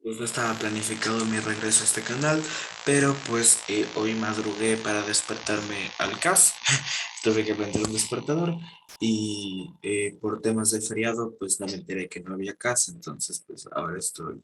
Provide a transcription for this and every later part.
Pues no estaba planificado mi regreso a este canal, pero pues hoy madrugué para despertarme al CAS. Tuve que prender un despertador y por temas de feriado pues no me enteré que no había CAS, entonces pues ahora estoy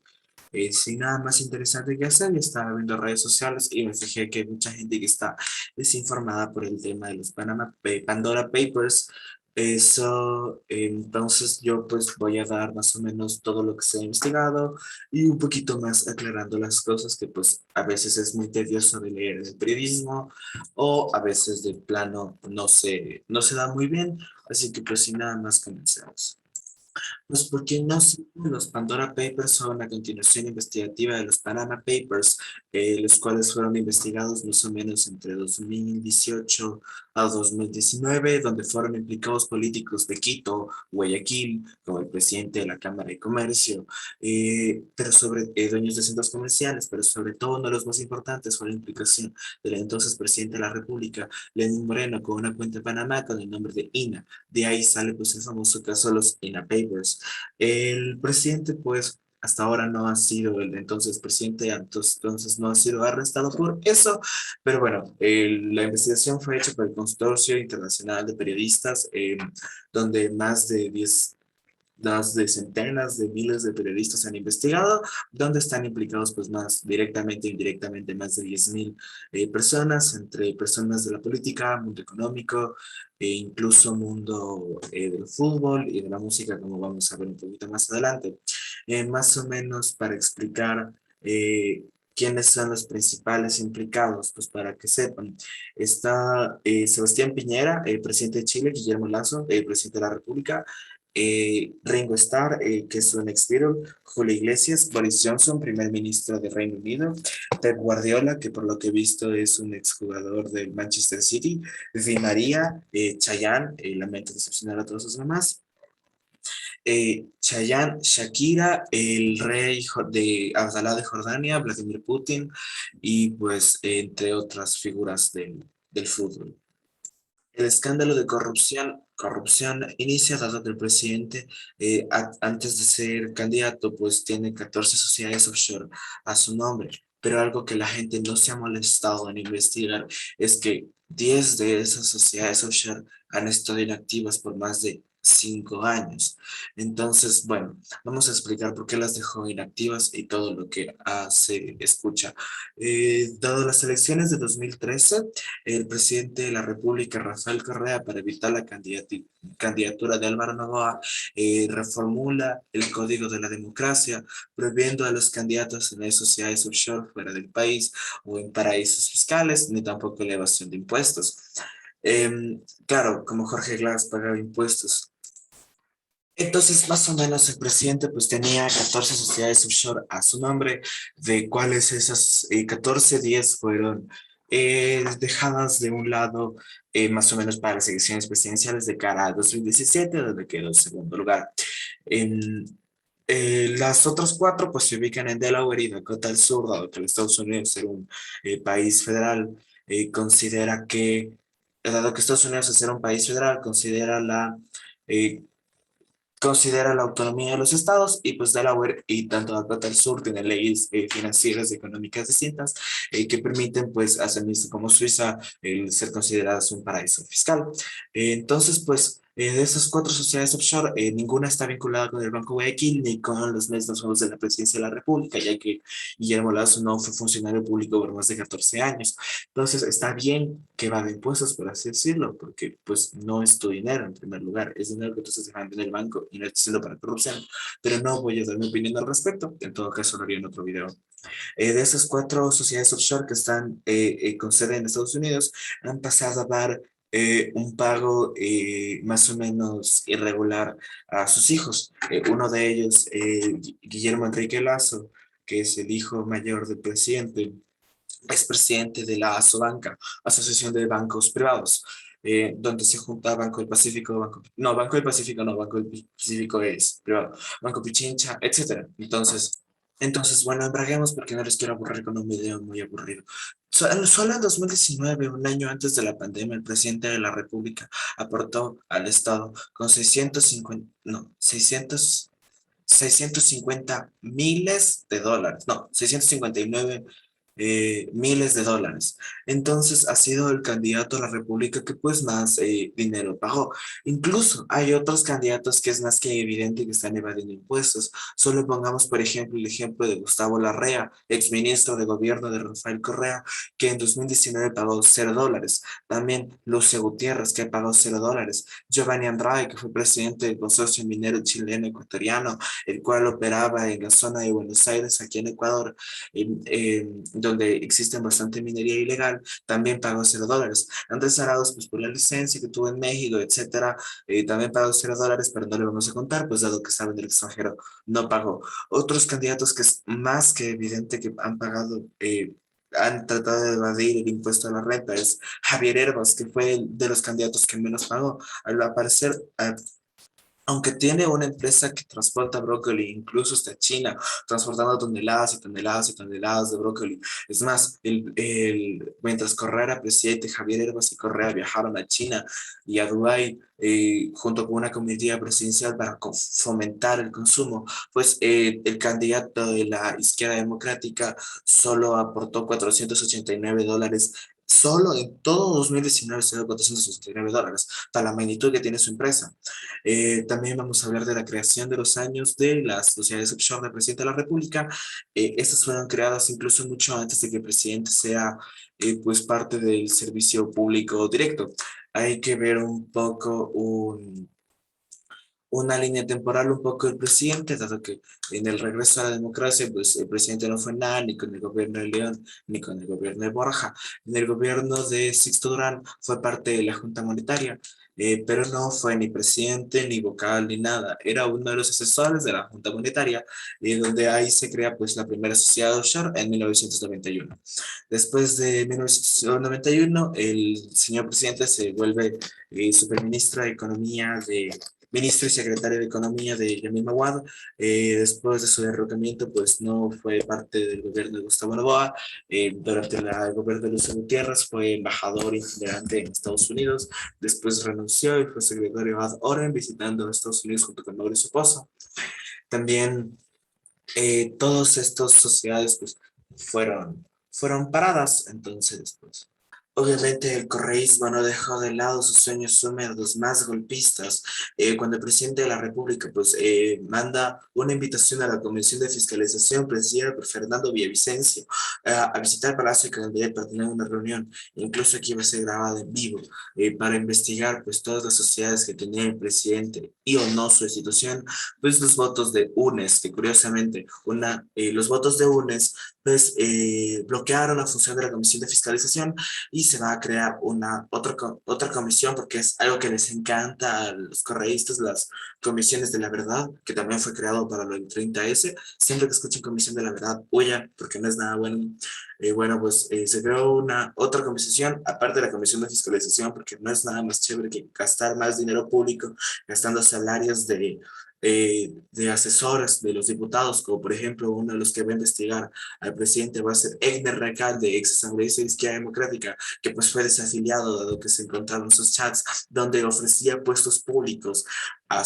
sin nada más interesante que hacer y estaba viendo redes sociales y me fijé que hay mucha gente que está desinformada por el tema de los Pandora Papers. Eso, entonces yo pues voy a dar más o menos todo lo que se ha investigado y un poquito más aclarando las cosas que pues a veces es muy tedioso de leer en el periodismo o a veces de plano no se da muy bien, así que pues sin nada más comencemos. Pues porque no sé, los Pandora Papers son la continuación investigativa de los Panama Papers, los cuales fueron investigados más o menos entre 2018 a 2019, donde fueron implicados políticos de Quito, Guayaquil, como el presidente de la Cámara de Comercio, pero sobre dueños de centros comerciales, pero sobre todo uno de los más importantes fue la implicación del entonces presidente de la República, Lenín Moreno, con una cuenta en Panamá con el nombre de INA. De ahí sale pues el famoso caso de los INA Papers. El presidente, pues, hasta ahora no ha sido el entonces presidente, entonces no ha sido arrestado por eso, pero bueno, la investigación fue hecha por el Consorcio Internacional de Periodistas, donde más de centenas de miles de periodistas han investigado, donde están implicados pues más directamente e indirectamente más de 10.000 personas, entre personas de la política, mundo económico, e incluso mundo del fútbol y de la música, como vamos a ver un poquito más adelante. Más o menos para explicar quiénes son los principales implicados, pues para que sepan. Está Sebastián Piñera, el presidente de Chile, Guillermo Lasso, el presidente de la República, Ringo Starr, que es un ex Beatle, Julio Iglesias, Boris Johnson, primer ministro de Reino Unido, Pep Guardiola, que por lo que he visto es un exjugador del Manchester City, Di María, Chayanne, lamento decepcionar a todos los demás, Chayanne, Shakira, el rey de Abdalá de Jordania, Vladimir Putin, y pues entre otras figuras del fútbol. El escándalo de corrupción inicia dado que el presidente, antes de ser candidato, pues tiene 14 sociedades offshore a su nombre. Pero algo que la gente no se ha molestado en investigar es que 10 de esas sociedades offshore han estado inactivas por más de 5 años. Entonces, bueno, vamos a explicar por qué las dejó inactivas y todo lo que se escucha. Dado las elecciones de 2013, el presidente de la República, Rafael Correa, para evitar la candidatura de Álvaro Noboa, reformula el Código de la Democracia, prohibiendo a los candidatos tener sociedades offshore fuera del país o en paraísos fiscales, ni tampoco la evasión de impuestos. Claro, como Jorge Glass pagaba impuestos. Entonces, más o menos, el presidente pues tenía 14 sociedades offshore a su nombre, de cuales esas 14, 10 fueron dejadas de un lado, más o menos para las elecciones presidenciales de cara a 2017, donde quedó en segundo lugar. En, las otras cuatro pues se ubican en Delaware y Dakota del Sur, dado que los Estados Unidos ser un país federal, considera que, dado que Estados Unidos es ser un país federal, eh, considera la autonomía de los estados y pues Delaware y tanto Dakota del Sur tienen leyes financieras y económicas distintas que permiten pues asimismo como Suiza el ser consideradas un paraíso fiscal. Entonces pues de esas cuatro sociedades offshore ninguna está vinculada con el Banco Guayaquil ni con los mismos fondos de la Presidencia de la República, ya que Guillermo Lasso no fue funcionario público por más de 14 años. Entonces está bien que va de impuestos, por así decirlo, porque pues no es tu dinero en primer lugar, es dinero que tú estás dejando en el banco y no estás haciendo para corrupción, pero no voy a dar mi opinión al respecto, en todo caso lo haría en otro video. De esas cuatro sociedades offshore que están con sede en Estados Unidos, han pasado a dar un pago más o menos irregular a sus hijos. Uno de ellos, Guillermo Enrique Lasso, que es el hijo mayor del presidente, es presidente de la ASOBanca, Asociación de Bancos Privados, donde se junta Banco del Pacífico, Banco del Pacífico no, Banco del Pacífico es privado, Banco Pichincha, etcétera. Entonces, bueno, embraguemos porque no les quiero aburrir con un video muy aburrido. Solo en 2019, un año antes de la pandemia, el presidente de la República aportó al Estado con 650, no, 600 650 miles de dólares, no, 659 miles de dólares. Entonces ha sido el candidato a la República que pues más dinero pagó. Incluso hay otros candidatos que es más que evidente que están evadiendo impuestos. Solo pongamos, por ejemplo, el ejemplo de Gustavo Larrea, exministro de gobierno de Rafael Correa, que en 2019 pagó $0. También Lucio Gutiérrez, que pagó $0. Giovanni Andrade, que fue presidente del consorcio minero chileno ecuatoriano, el cual operaba en la zona de Buenos Aires, aquí en Ecuador, donde existe bastante minería ilegal, también pagó $0. Andrés Arauz, pues por la licencia que tuvo en México, etcétera, también pagó $0, pero no le vamos a contar, pues dado que estaba en el extranjero, no pagó. Otros candidatos que es más que evidente que han pagado, han tratado de evadir el impuesto a la renta es Javier Herbas, que fue de los candidatos que menos pagó. Al parecer, aunque tiene una empresa que transporta brócoli, incluso hasta China, transportando toneladas y toneladas y toneladas de brócoli. Es más, mientras Correa era presidente, Javier Herbas y Correa viajaron a China y a Dubái junto con una comitiva presidencial para fomentar el consumo, pues el candidato de la izquierda democrática solo aportó $489. Solo en todo 2019 se dio $469, para la magnitud que tiene su empresa. También vamos a hablar de la creación de los años de las sociedades offshore del presidente de la República. Estas fueron creadas incluso mucho antes de que el presidente sea pues parte del servicio público directo. Hay que ver un poco una línea temporal un poco del presidente, dado que en el regreso a la democracia, pues el presidente no fue nada, ni con el gobierno de León, ni con el gobierno de Borja. En el gobierno de Sixto Durán fue parte de la Junta Monetaria, pero no fue ni presidente, ni vocal, ni nada. Era uno de los asesores de la Junta Monetaria, donde ahí se crea pues la primera sociedad offshore en 1991. Después de 1991, el señor presidente se vuelve superministro de Economía de ministro y secretario de Economía de Yamil Mawad. Después de su derrocamiento, pues no fue parte del gobierno de Gustavo Noboa. Durante el gobierno de Lucio Gutiérrez fue embajador itinerante en Estados Unidos. Después renunció y fue secretario ad horam visitando Estados Unidos junto con Mauricio Pozo. También todas estas sociedades pues fueron paradas, entonces pues obviamente el correísmo no dejó de lado sus sueños húmedos más golpistas. Cuando el presidente de la República pues manda una invitación a la Comisión de Fiscalización presidida por Fernando Villavicencio a visitar Palacio de Candidato para tener una reunión, incluso aquí va a ser grabada en vivo, para investigar pues todas las sociedades que tenía el presidente y o no su institución, pues los votos de UNES, que curiosamente los votos de UNES pues bloquearon la función de la Comisión de Fiscalización y se va a crear otra comisión porque es algo que les encanta a los correístas, las comisiones de la verdad, que también fue creado para lo del 30S. Siempre que escuchen comisión de la verdad, huyan porque no es nada bueno. Bueno, pues se creó otra comisión, aparte de la comisión de fiscalización, porque no es nada más chévere que gastar más dinero público, gastando salarios de asesores de los diputados, como por ejemplo uno de los que va a investigar al presidente va a ser Egner Recalde, ex asambleísta de Izquierda Democrática, que pues fue desafiliado dado que se encontraron sus chats donde ofrecía puestos públicos a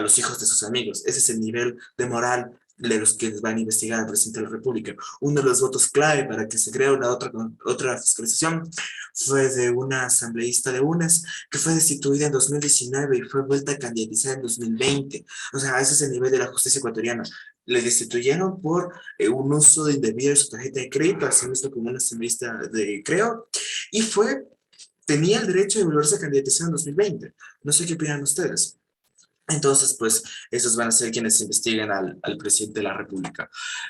los hijos de sus amigos. Ese es el nivel de moral de los que van a investigar al presidente de la República. Uno de los votos clave para que se crea otra fiscalización fue de una asambleísta de UNES que fue destituida en 2019 y fue vuelta a candidatizar en 2020. O sea, ese es el nivel de la justicia ecuatoriana. Le destituyeron por un uso indebido de su tarjeta de crédito, así mismo como una asambleísta de Creo, y tenía el derecho de volverse a candidatizar en 2020. No sé qué opinan ustedes. Entonces, pues, esos van a ser quienes investiguen al presidente de la República.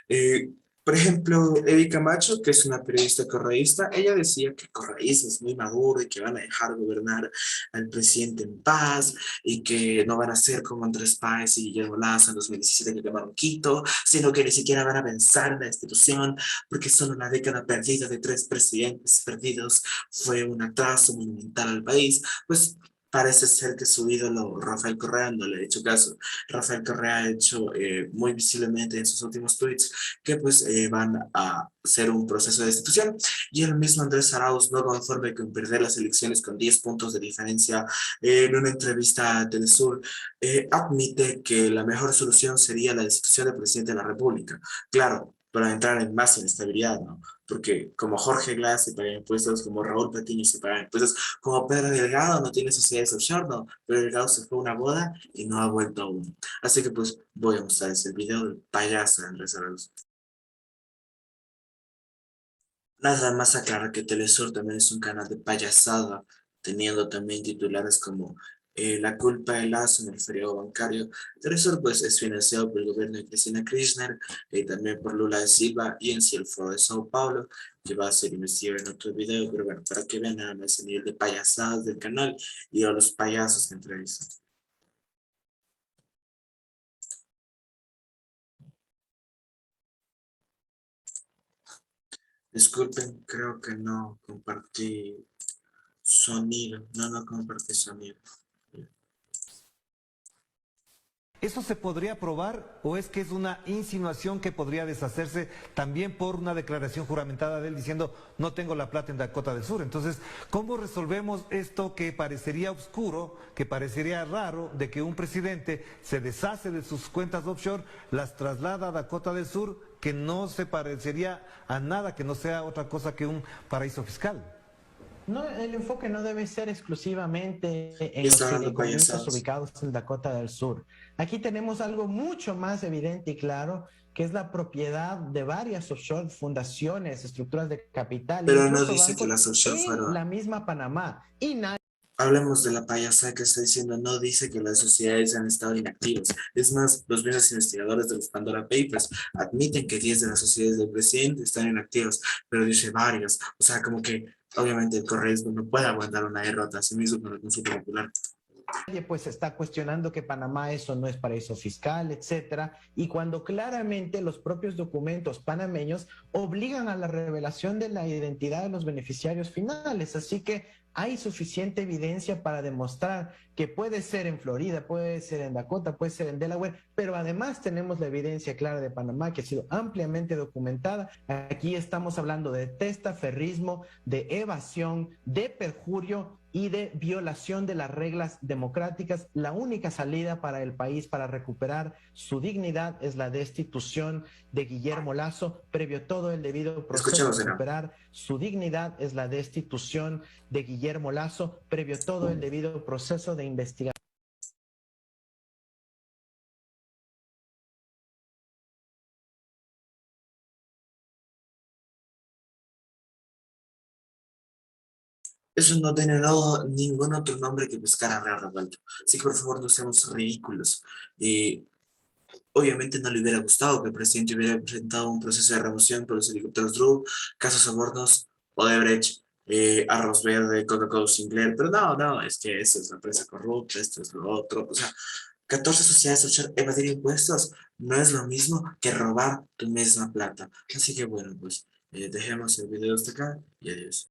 Eh, por ejemplo, Eddie Camacho, que es una periodista correísta, ella decía que el correísmo es muy maduro y que van a dejar gobernar al presidente en paz y que no van a ser como Andrés Páez y Guillermo Lazo en 2017 que quemaron Quito, sino que ni siquiera van a pensar en la institución porque solo una década perdida de 3 presidentes perdidos fue un atraso monumental al país. Pues parece ser que su ídolo Rafael Correa no le ha hecho caso. Rafael Correa ha hecho muy visiblemente en sus últimos tweets que pues van a hacer un proceso de destitución y el mismo Andrés Arauz, no conforme con perder las elecciones con 10 puntos de diferencia, en una entrevista a Telesur, admite que la mejor solución sería la destitución del presidente de la República. Claro, para entrar en más inestabilidad, ¿no? Porque como Jorge Glass se paga impuestos, como Raúl Patiño se paga impuestos, como Pedro Delgado no tiene sociedades offshore, no. Pedro Delgado se fue a una boda y no ha vuelto aún. Así que pues voy a mostrar ese video del payaso de Andrés Arauz. Nada más aclarar que Telesur también es un canal de payasada, teniendo también titulares como La culpa de Lazo en el feriado bancario. Telesur pues es financiado por el gobierno de Cristina Kirchner y también por Lula de Silva y en sí el Foro de Sao Paulo, que va a ser investigado en otro video, pero bueno, para que vean nada más el nivel de payasadas del canal y a los payasos que entrevistan. Disculpen, creo que no compartí sonido, no compartí sonido. ¿Eso se podría probar o es que es una insinuación que podría deshacerse también por una declaración juramentada de él diciendo no tengo la plata en Dakota del Sur? Entonces, ¿cómo resolvemos esto que parecería oscuro, que parecería raro de que un presidente se deshace de sus cuentas offshore, las traslada a Dakota del Sur, que no se parecería a nada, que no sea otra cosa que un paraíso fiscal? No, el enfoque no debe ser exclusivamente Y en los está hablando fideicomisos payasadas. ubicados en Dakota del Sur. Aquí tenemos algo mucho más evidente y claro, que es la propiedad de varias offshore fundaciones, estructuras de capital, Pero no incluso dice que bancos las offshore en fueron. la misma Panamá. Y nadie Hablemos de la payasada que está diciendo, no dice que las sociedades han estado inactivas. Es más, los mismos investigadores de los Pandora Papers admiten que 10 de las sociedades del presidente están inactivas, pero dice varios. O sea, como que obviamente el correísmo no puede aguantar una derrota, así mismo con la consulta popular. pues está cuestionando que Panamá eso no es paraíso fiscal, etcétera, y cuando claramente los propios documentos panameños obligan a la revelación de la identidad de los beneficiarios finales, así que hay suficiente evidencia para demostrar que puede ser en Florida, puede ser en Dakota, puede ser en Delaware, pero además tenemos la evidencia clara de Panamá que ha sido ampliamente documentada. Aquí estamos hablando de testaferrismo, de evasión, de perjurio y de violación de las reglas democráticas. La única salida para el país para recuperar su dignidad es la destitución de Guillermo Lazo, previo todo el debido proceso. Escuchemos de nuevo. Recuperar su dignidad es la destitución de Guillermo Lazo, previo todo el debido proceso de investigación. Eso no tiene ningún otro nombre que pescar a río revuelto. Así que por favor no seamos ridículos. Obviamente no le hubiera gustado que el presidente hubiera presentado un proceso de remoción por los helicópteros Drew, casos sobornos, Odebrecht, Arroz Verde, Coca-Cola Sinclair, pero no, es que eso es la empresa corrupta, esto es lo otro, o sea, 14 sociedades offshore, evadir impuestos no es lo mismo que robar tu misma plata. Así que bueno, pues dejemos el video hasta acá y adiós.